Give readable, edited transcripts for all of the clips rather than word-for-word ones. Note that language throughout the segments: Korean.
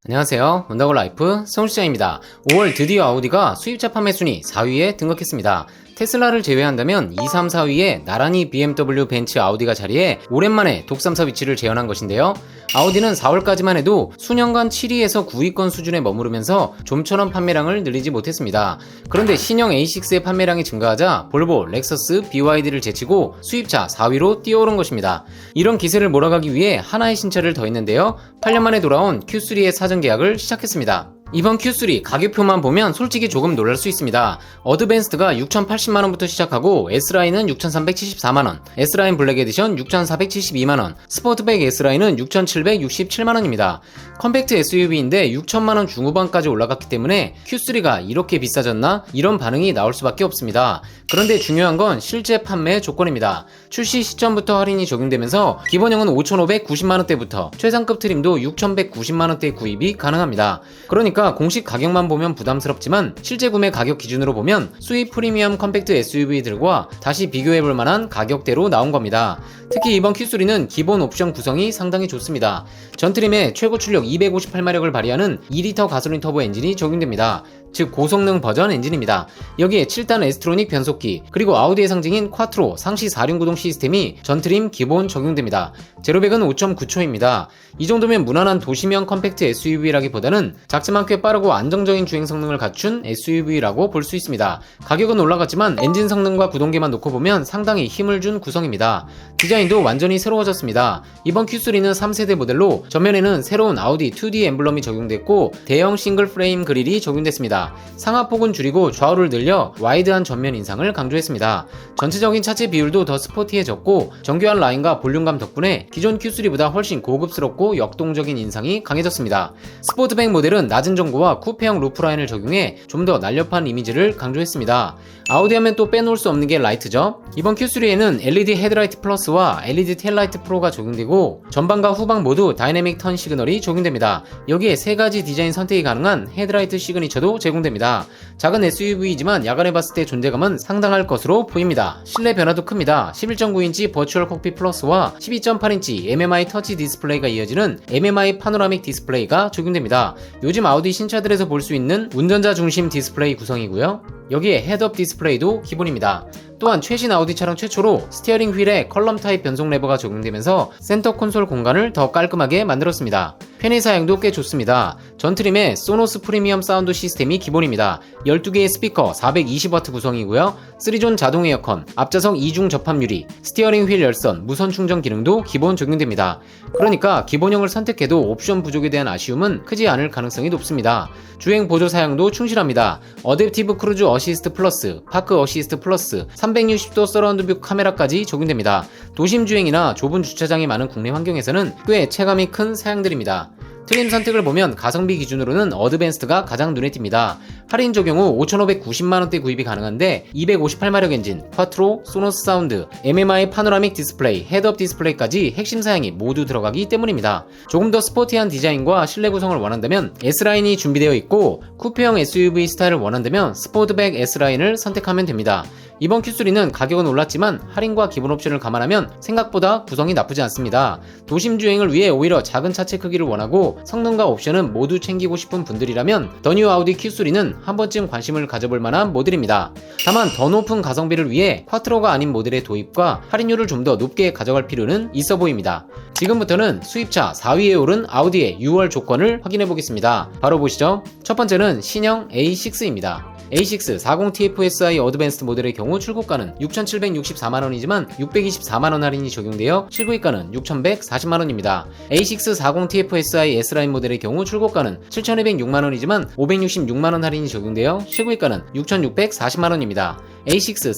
안녕하세요. 원더걸라이프 성시장입니다. 5월 드디어 아우디가 수입차 판매 순위 4위에 등극했습니다. 테슬라를 제외한다면 2, 3, 4위에 나란히 BMW, 벤츠, 아우디가 자리해 오랜만에 독삼사 위치를 재현한 것인데요. 아우디는 4월까지만 해도 수년간 7위에서 9위권 수준에 머무르면서 좀처럼 판매량을 늘리지 못했습니다. 그런데 신형 A6의 판매량이 증가하자 볼보, 렉서스, BYD를 제치고 수입차 4위로 뛰어오른 것입니다. 이런 기세를 몰아가기 위해 하나의 신차를 더했는데요. 8년 만에 돌아온 Q3의 사전 계약을 시작했습니다. 이번 Q3 가격표만 보면 솔직히 조금 놀랄 수 있습니다. 어드밴스드가 6,080만원부터 시작하고 S라인은 6,374만원, S라인 블랙 에디션 6,472만원, 스포트백 S라인은 6,767만원입니다. 컴팩트 SUV인데 6천만원 중후반까지 올라갔기 때문에 Q3가 이렇게 비싸졌나? 이런 반응이 나올 수밖에 없습니다. 그런데 중요한 건 실제 판매 조건입니다. 출시 시점부터 할인이 적용되면서 기본형은 5,590만원대부터 최상급 트림도 6,190만원대 구입이 가능합니다. 그러니까 공식 가격만 보면 부담스럽지만 실제 구매 가격 기준으로 보면 수입 프리미엄 컴팩트 SUV들과 다시 비교해볼 만한 가격대로 나온 겁니다. 특히 이번 Q3는 기본 옵션 구성이 상당히 좋습니다. 전 트림에 최고 출력 258마력을 발휘하는 2리터 가솔린 터보 엔진이 적용됩니다. 즉 고성능 버전 엔진입니다. 여기에 7단 에스트로닉 변속기 그리고 아우디의 상징인 콰트로 상시 4륜구동 시스템이 전트림 기본 적용됩니다. 제로백은 5.9초입니다. 이 정도면 무난한 도시형 컴팩트 SUV라기보다는 작지만 꽤 빠르고 안정적인 주행 성능을 갖춘 SUV라고 볼 수 있습니다. 가격은 올라갔지만 엔진 성능과 구동계만 놓고 보면 상당히 힘을 준 구성입니다. 디자인도 완전히 새로워졌습니다. 이번 Q3는 3세대 모델로 전면에는 새로운 아우디 2D 엠블럼이 적용됐고 대형 싱글 프레임 그릴이 적용됐습니다. 상하폭은 줄이고 좌우를 늘려 와이드한 전면 인상을 강조했습니다. 전체적인 차체 비율도 더 스포티해졌고 정교한 라인과 볼륨감 덕분에 기존 Q3보다 훨씬 고급스럽고 역동적인 인상이 강해졌습니다. 스포트백 모델은 낮은 전고와 쿠페형 루프 라인을 적용해 좀 더 날렵한 이미지를 강조했습니다. 아우디 하면 또 빼놓을 수 없는 게 라이트죠. 이번 Q3에는 LED 헤드라이트 플러스와 LED 테일라이트 프로가 적용되고 전방과 후방 모두 다이내믹 턴 시그널이 적용됩니다. 여기에 세 가지 디자인 선택이 가능한 헤드라이트 시그니처도 제공됩니다. 작은 SUV이지만 야간에 봤을 때 존재감은 상당할 것으로 보입니다. 실내 변화도 큽니다. 11.9인치 버추얼 콕핏 플러스와 12.8인치 MMI 터치 디스플레이가 이어지는 MMI 파노라믹 디스플레이가 적용됩니다. 요즘 아우디 신차들에서 볼 수 있는 운전자 중심 디스플레이 구성이고요. 여기에 헤드업 디스플레이도 기본입니다. 또한 최신 아우디 차량 최초로 스티어링 휠에 컬럼 타입 변속 레버가 적용되면서 센터 콘솔 공간을 더 깔끔하게 만들었습니다. 편의 사양도 꽤 좋습니다. 전 트림에 소노스 프리미엄 사운드 시스템이 기본입니다. 12개의 스피커 420W 구성이고요. 3존 자동 에어컨, 앞좌석 이중 접합 유리, 스티어링 휠 열선, 무선 충전 기능도 기본 적용됩니다. 그러니까 기본형을 선택해도 옵션 부족에 대한 아쉬움은 크지 않을 가능성이 높습니다. 주행 보조 사양도 충실합니다. 어댑티브 크루즈 어시스트 플러스, 파크 어시스트 플러스, 360도 서라운드 뷰 카메라까지 적용됩니다. 도심 주행이나 좁은 주차장이 많은 국내 환경에서는 꽤 체감이 큰 사양들입니다. 트림 선택을 보면 가성비 기준으로는 어드밴스드가 가장 눈에 띕니다. 할인 적용 후 5,590만원대 구입이 가능한데 258마력 엔진, 콰트로, 소노스 사운드, MMI 파노라믹 디스플레이, 헤드업 디스플레이까지 핵심 사양이 모두 들어가기 때문입니다. 조금 더 스포티한 디자인과 실내 구성을 원한다면 S라인이 준비되어 있고 쿠페형 SUV 스타일을 원한다면 스포트백 S라인을 선택하면 됩니다. 이번 Q3는 가격은 올랐지만 할인과 기본 옵션을 감안하면 생각보다 구성이 나쁘지 않습니다. 도심 주행을 위해 오히려 작은 차체 크기를 원하고 성능과 옵션은 모두 챙기고 싶은 분들이라면 더 뉴 아우디 Q3는 한 번쯤 관심을 가져볼 만한 모델입니다. 다만 더 높은 가성비를 위해 쿼트로가 아닌 모델의 도입과 할인율을 좀 더 높게 가져갈 필요는 있어 보입니다. 지금부터는 수입차 4위에 오른 아우디의 6월 조건을 확인해 보겠습니다. 바로 보시죠. 첫 번째는 신형 A6입니다. A6 40TFSI 어드밴스드 모델의 경우 출고가는 6,764만원이지만 624만원 할인이 적용되어 실구입가는 6,140만원입니다. A6 40TFSI S라인 모델의 경우 출고가는 7,206만원이지만 566만원 할인이 적용되어 실구입가는 6,640만원입니다. A6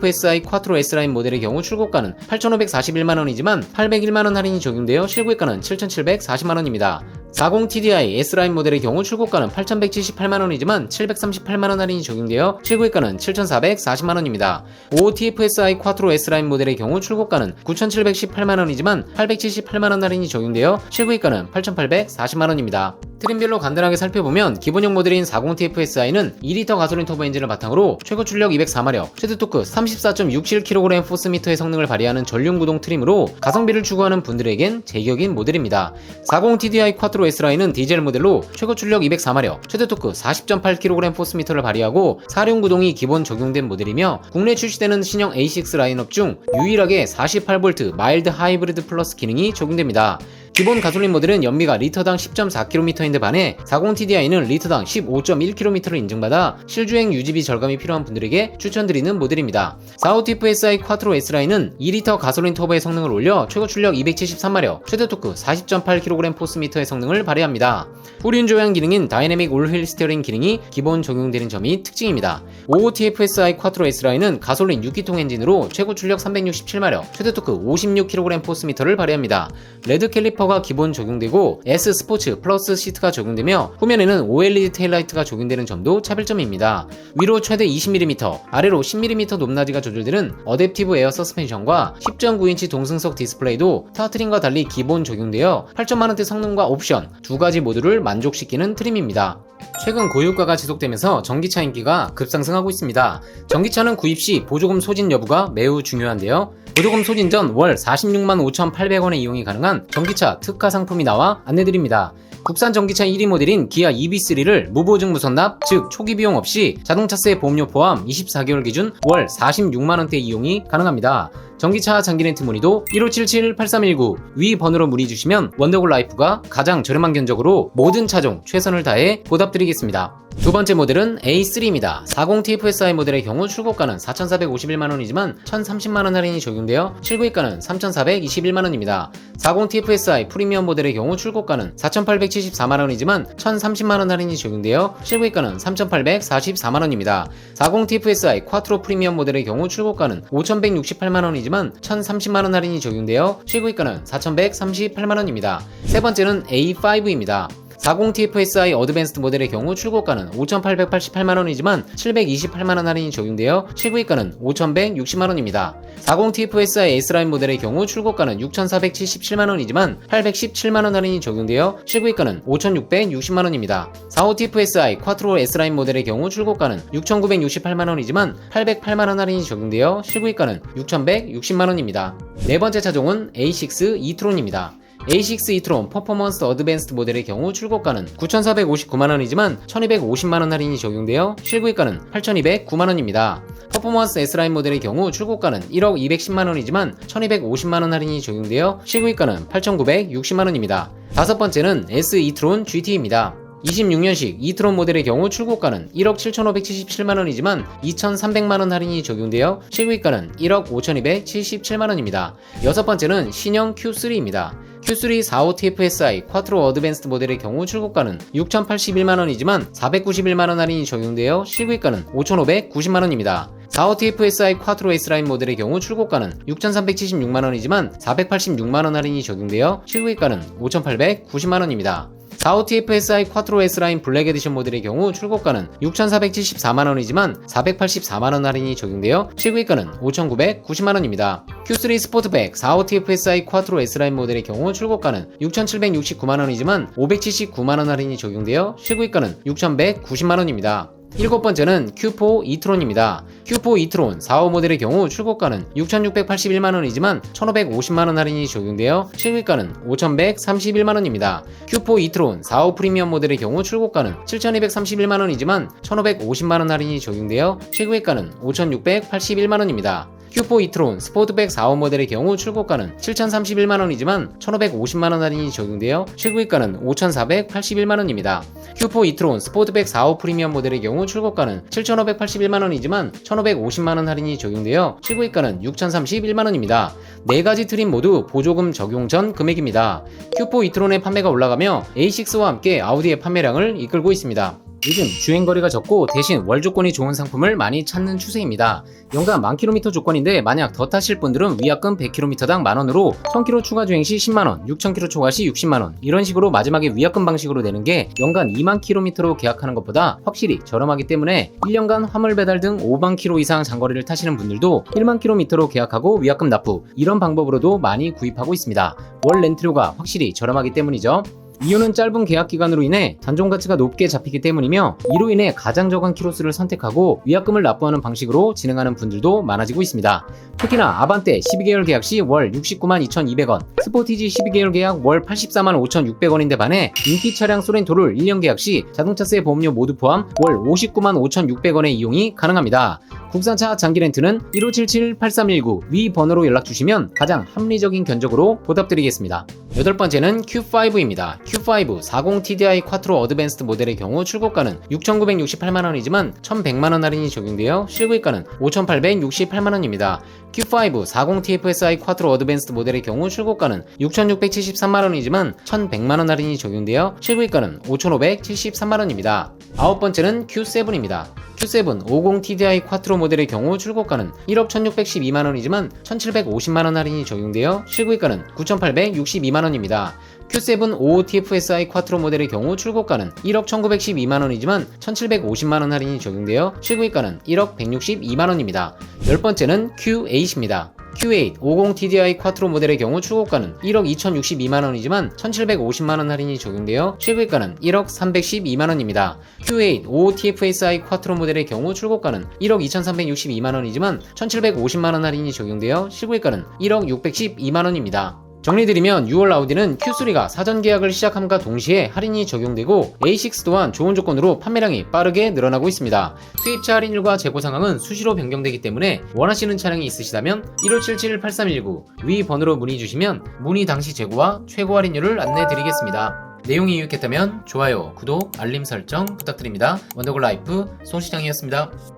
45TFSI 콰트로 S라인 모델의 경우 출고가는 8,541만원이지만 801만원 할인이 적용되어 실구입가는 7,740만원입니다. 40TDI S라인 모델의 경우 출고가는 8,178만원이지만 738만원 할인이 적용되어 실구입가는 7,440만원입니다. 55TFSI 콰트로 S라인 모델의 경우 출고가는 9,718만원이지만 878만원 할인이 적용되어 실구입가는 8,840만원입니다. 트림별로 간단하게 살펴보면 기본형 모델인 40TFSI는 2리터 가솔린 터보 엔진을 바탕으로 최고 출력 204마력, 최대 토크 34.67kg 포스미터의 성능을 발휘하는 전륜구동 트림으로 가성비를 추구하는 분들에겐 제격인 모델입니다. 40TDI 쿼트로 S라인은 디젤 모델로 최고 출력 204마력, 최대 토크 40.8kg 포스미터를 발휘하고 4륜구동이 기본 적용된 모델이며 국내 출시되는 신형 A6 라인업 중 유일하게 48V 마일드 하이브리드 플러스 기능이 적용됩니다. 기본 가솔린 모델은 연비가 리터당 10.4km인데 반해 40TDI는 리터당 15.1km를 인증받아 실주행 유지비 절감이 필요한 분들에게 추천드리는 모델입니다. 45TFSI 쿼트로 S라인은 2리터 가솔린 터보의 성능을 올려 최고 출력 273마력, 최대 토크 40.8kg 포스미터의 성능을 발휘합니다. 후륜 조향 기능인 다이내믹 올휠 스티어링 기능이 기본 적용되는 점이 특징입니다. 55TFSI 쿼트로 S라인은 가솔린 6기통 엔진으로 최고 출력 367마력, 최대 토크 56kg 포스미터를 발휘합니다. 레드 캘리퍼 가 기본 적용되고 S 스포츠 플러스 시트가 적용되며 후면에는 OLED 테일라이트가 적용되는 점도 차별점입니다. 위로 최대 20mm, 아래로 10mm 높낮이가 조절되는 어댑티브 에어 서스펜션과 10.9인치 동승석 디스플레이도 타워트림과 달리 기본 적용되어 8천만원대 성능과 옵션 두 가지 모두를 만족시키는 트림입니다. 최근 고유가가 지속되면서 전기차 인기가 급상승하고 있습니다. 전기차는 구입 시 보조금 소진 여부가 매우 중요한데요. 보조금 소진 전 월 46만 5,800원의 이용이 가능한 전기차 특가 상품이 나와 안내드립니다. 국산 전기차 1위 모델인 기아 EV3를 무보증 무선납, 즉 초기 비용 없이 자동차세 보험료 포함 24개월 기준 월 46만원대 이용이 가능합니다. 전기차 장기렌트 문의도 1577-8319 위 번호로 문의 주시면 원더골 라이프가 가장 저렴한 견적으로 모든 차종 최선을 다해 보답드리겠습니다. 두 번째 모델은 A3입니다. 40TFSI 모델의 경우 출고가는 4,451만원이지만 1,030만원 할인이 적용되어 실구입가는 3,421만원입니다. 40TFSI 프리미엄 모델의 경우 출고가는 4,874만원이지만 1,030만원 할인이 적용되어 실구입가는 3,844만원입니다. 40TFSI 쿼트로 프리미엄 모델의 경우 출고가는 5,168만원이지만 1,030만원 할인이 적용되어 실구입가는 4,138만원입니다. 세 번째는 A5입니다. 40TFSI 어드밴스드 모델의 경우 출고가는 5,888만원이지만 728만원 할인이 적용되어 실구입가는 5,160만원입니다. 40TFSI S라인 모델의 경우 출고가는 6,477만원이지만 817만원 할인이 적용되어 실구입가는 5,660만원입니다. 45TFSI 쿼트로 S라인 모델의 경우 출고가는 6,968만원이지만 808만원 할인이 적용되어 실구입가는 6,160만원입니다. 네 번째 차종은 A6 이트론입니다. A6 이트론 퍼포먼스 어드밴스드 모델의 경우 출고가는 9,459만원이지만 1,250만원 할인이 적용되어 실구입가는 8,209만원입니다. 퍼포먼스 S라인 모델의 경우 출고가는 1억 210만원이지만 1,250만원 할인이 적용되어 실구입가는 8,960만원입니다. 다섯 번째는 S 이트론 GT입니다. 26년식 이트론 모델의 경우 출고가는 1억 7,577만원이지만 2,300만원 할인이 적용되어 실구입가는 1억 5,277만원입니다. 여섯 번째는 신형 Q3입니다. Q3 45TFSI 쿼트로 어드밴스드 모델의 경우 출고가는 6,081만원이지만 491만원 할인이 적용되어 실구입가는 5,590만원입니다. 45TFSI 쿼트로 S라인 모델의 경우 출고가는 6,376만원이지만 486만원 할인이 적용되어 실구입가는 5,890만원입니다. 45TFSI 쿼트로 S라인 블랙 에디션 모델의 경우 출고가는 6,474만원이지만 484만원 할인이 적용되어 실구입가는 5,990만원입니다. Q3 스포트백 45TFSI 쿼트로 S라인 모델의 경우 출고가는 6,769만원이지만 579만원 할인이 적용되어 실구입가는 6,190만원입니다. 일곱 번째는 Q4 이트론입니다. Q4 이트론 45 모델의 경우 출고가는 6,681만원이지만 1,550만원 할인이 적용되어 실구입가는 5,131만원입니다. Q4 이트론 45 프리미엄 모델의 경우 출고가는 7,231만원이지만 1,550만원 할인이 적용되어 실구입가는 5,681만원입니다. Q4 이트론 스포트백 45 모델의 경우 출고가는 7,031만원이지만 1,550만원 할인이 적용되어 실구입가는 5,481만원입니다. Q4 이트론 스포트백 45 프리미엄 모델의 경우 출고가는 7,581만원이지만 1,550만원 할인이 적용되어 실구입가는 6,031만원입니다. 네 가지 트림 모두 보조금 적용 전 금액입니다. Q4 이트론의 판매가 올라가며 A6와 함께 아우디의 판매량을 이끌고 있습니다. 요즘 주행거리가 적고 대신 월조건이 좋은 상품을 많이 찾는 추세입니다. 연간 10,000km 조건인데 만약 더 타실 분들은 위약금 100km당 만원으로 1,000km 추가 주행 시 10만원, 6,000km 초과 시 60만원 이런 식으로 마지막에 위약금 방식으로 내는 게 연간 20,000km로 계약하는 것보다 확실히 저렴하기 때문에 1년간 화물 배달 등 50,000km 이상 장거리를 타시는 분들도 10,000km로 계약하고 위약금 납부 이런 방법으로도 많이 구입하고 있습니다. 월 렌트료가 확실히 저렴하기 때문이죠. 이유는 짧은 계약 기간으로 인해 잔존 가치가 높게 잡히기 때문이며, 이로 인해 가장 저간 키로수를 선택하고 위약금을 납부하는 방식으로 진행하는 분들도 많아지고 있습니다. 특히나 아반떼 12개월 계약 시 월 69만 2,200원, 스포티지 12개월 계약 월 84만 5,600원인데 반해 인기 차량 소렌토를 1년 계약 시 자동차세 보험료 모두 포함 월 59만 5,600원의 이용이 가능합니다. 국산차 장기 렌트는 1577-8319 위 번호로 연락 주시면 가장 합리적인 견적으로 보답드리겠습니다. 여덟 번째는 Q5입니다. Q5 40TDI 쿼트로 어드밴스드 모델의 경우 출고가는 6,968만원이지만 1,100만원 할인이 적용되어 실구입가는 5,868만원입니다. Q5 40TFSI 쿼트로 어드밴스드 모델의 경우 출고가는 6,673만원이지만 1,100만원 할인이 적용되어 실구입가는 5,573만원입니다. 아홉 번째는 Q7입니다. Q7 50TDI 쿼트로 모델의 경우 출고가는 1억 1,612만원이지만 1,750만원 할인이 적용되어 실구입가는 9,862만원입니다. Q7 55TFSI 쿼트로 모델의 경우 출고가는 1억 1,912만원이지만 1,750만원 할인이 적용되어 실구입가는 1억 162만원입니다. 열 번째는 Q8입니다. Q8 50TDI 쿼트로 모델의 경우 출고가는 1억 2,062만원이지만 1,750만원 할인이 적용되어 실구입가는 1억 312만원입니다. Q8 55TFSI 쿼트로 모델의 경우 출고가는 1억 2,362만원이지만 1,750만원 할인이 적용되어 실구입가는 1억 612만원입니다. 정리드리면 6월 아우디는 Q3가 사전 계약을 시작함과 동시에 할인이 적용되고 A6 또한 좋은 조건으로 판매량이 빠르게 늘어나고 있습니다. 수입차 할인율과 재고 상황은 수시로 변경되기 때문에 원하시는 차량이 있으시다면 1577-8319 위 번호로 문의 주시면 문의 당시 재고와 최고 할인율을 안내드리겠습니다. 내용이 유익했다면 좋아요, 구독, 알림 설정 부탁드립니다. 원더골 라이프 송 시장이었습니다.